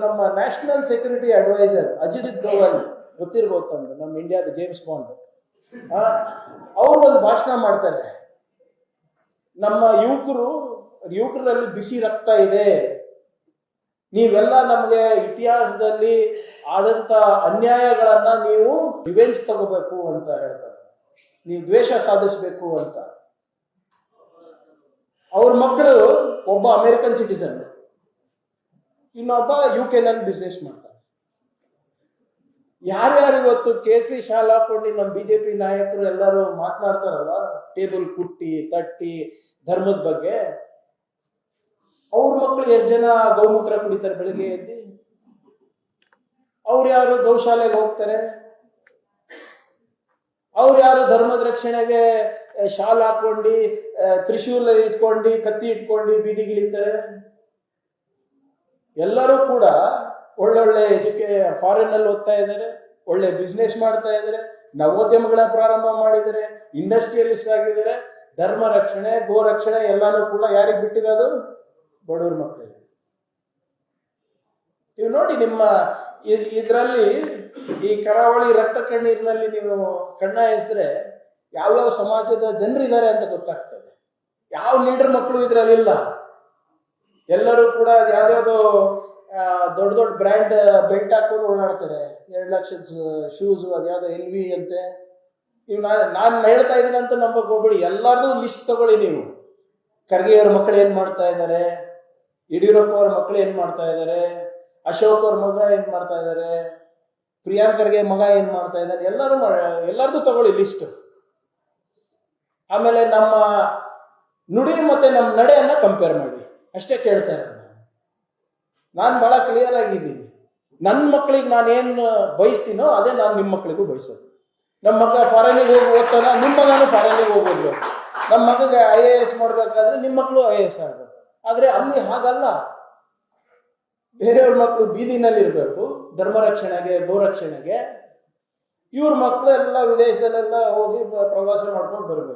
ನಮ್ಮ national security adviser Ajit Doval ಗೊತ್ತಿರ್ಬೋದು ತಂದು ನಮ್ಮ ಇಂಡಿಯಾದ ಜೇಮ್ಸ್ ಬಾಂಡ್ ಅವರು ಒಂದು ಭಾಷಣ ಮಾಡ್ತಾರೆ. ನಮ್ಮ ಯುವಕರಲ್ಲಿ ಬಿಸಿ ರಕ್ತ ಇದೆ, ನೀವೆಲ್ಲ ನಮಗೆ ಇತಿಹಾಸದಲ್ಲಿ ಆದಂತ ಅನ್ಯಾಯಗಳನ್ನ ನೀವು ರಿವೆಂಜ್ ತಗೋಬೇಕು ಅಂತ ಹೇಳ್ತಾರೆ, ನೀವು ದ್ವೇಷ ಸಾಧಿಸಬೇಕು ಅಂತ. ಅವ್ರ ಮಕ್ಕಳು ಒಬ್ಬ ಅಮೆರಿಕನ್ ಸಿಟಿಸನ್, ಇನ್ನೊಬ್ಬ UK ನಲ್ಲಿ ಬಿಸ್ನೆಸ್ ಮಾಡ್ತಾರೆ. ಯಾರ್ಯಾರು ಇವತ್ತು ಕೇಸರಿ ಶಾಲ್ ಹಾಕೊಂಡು ನಮ್ಮ BJP ನಾಯಕರು ಎಲ್ಲರೂ ಮಾತನಾಡ್ತಾರಲ್ಲ, ಟೇಬಲ್ ಕುಟ್ಟಿ ತಟ್ಟಿ ಧರ್ಮದ ಬಗ್ಗೆ, ಅವ್ರ ಮಕ್ಕಳು ಎಷ್ಟು ಜನ ಗೌಮೂತ್ರ ಕುಡಿತಾರೆ ಬೆಳಿಗ್ಗೆ ಎದ್ದು? ಅವ್ರು ಯಾರು ಗೌಶಾಲೆಗೆ ಹೋಗ್ತಾರೆ? ಅವ್ರು ಯಾರು ಧರ್ಮದ ರಕ್ಷಣೆಗೆ ಶಾಲ್ ಹಾಕೊಂಡು ತ್ರಿಶೂಲ ಇಟ್ಕೊಂಡು ಕತ್ತಿ ಇಟ್ಕೊಂಡು ಬೀದಿಗಿಳಿತಾರೆ? ಎಲ್ಲರೂ ಕೂಡ ಒಳ್ಳೊಳ್ಳೆ ಫಾರಿನ್ ಅಲ್ಲಿ ಓದ್ತಾ ಇದ್ದಾರೆ, ಒಳ್ಳೆ ಬಿಸ್ನೆಸ್ ಮಾಡ್ತಾ ಇದ್ದಾರೆ, ನವೋದ್ಯಮಗಳ ಪ್ರಾರಂಭ ಮಾಡಿದ್ದಾರೆ, ಇಂಡಸ್ಟ್ರಿಯಲಿಸ್ಟ್ ಆಗಿದ್ದಾರೆ. ಧರ್ಮ ರಕ್ಷಣೆ ಗೋ ರಕ್ಷಣೆ ಎಲ್ಲಾನು ಕೂಡ ಯಾರಿಗೆ ಬಿಟ್ಟಿರೋದು? ಬಡವ್ರ ಮಕ್ಕಳಿಗೆ. ನೀವು ನೋಡಿ, ನಿಮ್ಮ ಇದರಲ್ಲಿ ಈ ಕರಾವಳಿ ರಕ್ತ ಕಣ್ಣೀರಿನಲ್ಲಿ ನೀವು ಕಣ್ಣ ಎಸೆದ್ರೆ ಯಾವ್ಯಾವ ಸಮಾಜದ ಜನರಿದ್ದಾರೆ ಅಂತ ಗೊತ್ತಾಗ್ತದೆ. ಯಾವ ಲೀಡರ್ ಮಕ್ಕಳು ಇದ್ರಲ್ಲಿಲ್ಲ. ಎಲ್ಲರೂ ಕೂಡ ಯಾವ್ದಾವ್ದೋ ದೊಡ್ಡ ದೊಡ್ಡ ಬ್ರ್ಯಾಂಡ್ ಬೆಲ್ಟ್ ಹಾಕೊಂಡು ಓಡಾಡ್ತಾರೆ, 2 ಲಕ್ಷದ ಶೂಸ್, ಅದ್ಯಾವುದೋ LV ಅಂತೆ. ನೀವು ನಾನು ಹೇಳ್ತಾ ಇದ್ದೀನಿ ಅಂತ ನಂಬಕ್ ಹೋಗ್ಬೇಡಿ, ಎಲ್ಲಾರ್ದು ಲಿಸ್ಟ್ ತಗೊಳ್ಳಿ ನೀವು. ಖರ್ಗೆ ಅವ್ರ ಮಕ್ಕಳು ಏನ್ ಮಾಡ್ತಾ ಇದ್ದಾರೆ, ಯಡಿಯೂರಪ್ಪ ಅವ್ರ ಮಕ್ಕಳು ಏನ್ ಮಾಡ್ತಾ ಇದ್ದಾರೆ, ಅಶೋಕ್ ಅವ್ರ ಮಗ ಏನ್ ಮಾಡ್ತಾ ಇದ್ದಾರೆ, ಪ್ರಿಯಾಂಕ್ ಖರ್ಗೆ ಮಗ ಏನ್ ಮಾಡ್ತಾ ಇದ್ದಾರೆ, ಎಲ್ಲಾರ್ದು ತಗೊಳ್ಳಿ ಲಿಸ್ಟ್. ಆಮೇಲೆ ನಮ್ಮ ನುಡಿ ಮತ್ತೆ ನಮ್ಮ ನಡೆಯನ್ನ ಕಂಪೇರ್ ಮಾಡಿ, ಅಷ್ಟೇ ಕೇಳ್ತಾ ಇರೋದು. ನಾನು ಬಹಳ ಕ್ಲಿಯರ್ ಆಗಿದ್ದೀನಿ. ನನ್ನ ಮಕ್ಕಳಿಗೆ ನಾನೇನು ಬಯಸ್ತೀನೋ ಅದೇ ನಾನು ನಿಮ್ಮ ಮಕ್ಕಳಿಗೂ ಬಯಸೋದು. ನಮ್ಮ ಮಗ ಫಾರಿನಿಗೆ ಹೋಗಿ ಓದ್ತಾನ, ನಿಮ್ಮ ಮಗನೂ ಫಾರಿನಿಗೆ ಹೋಗ್ಬೋದು. ನಮ್ಮ ಮಗಗೆ IAS ಮಾಡ್ಬೇಕಾದ್ರೆ ನಿಮ್ಮ ಮಕ್ಕಳು IAS ಆಗ್ಬೇಕು. ಆದ್ರೆ ಅಲ್ಲಿ ಹಾಗಲ್ಲ. ಬೇರೆಯವ್ರ ಮಕ್ಕಳು ಬೀದಿನಲ್ಲಿ ಇರಬೇಕು ಧರ್ಮ ರಕ್ಷಣೆಗೆ ಗೋರಕ್ಷಣೆಗೆ, ಇವ್ರ ಮಕ್ಕಳು ಎಲ್ಲ ವಿದೇಶದಲ್ಲೆಲ್ಲ ಹೋಗಿ ಪ್ರವಾಸ ಮಾಡ್ಕೊಂಡು ಬರ್ಬೇಕು.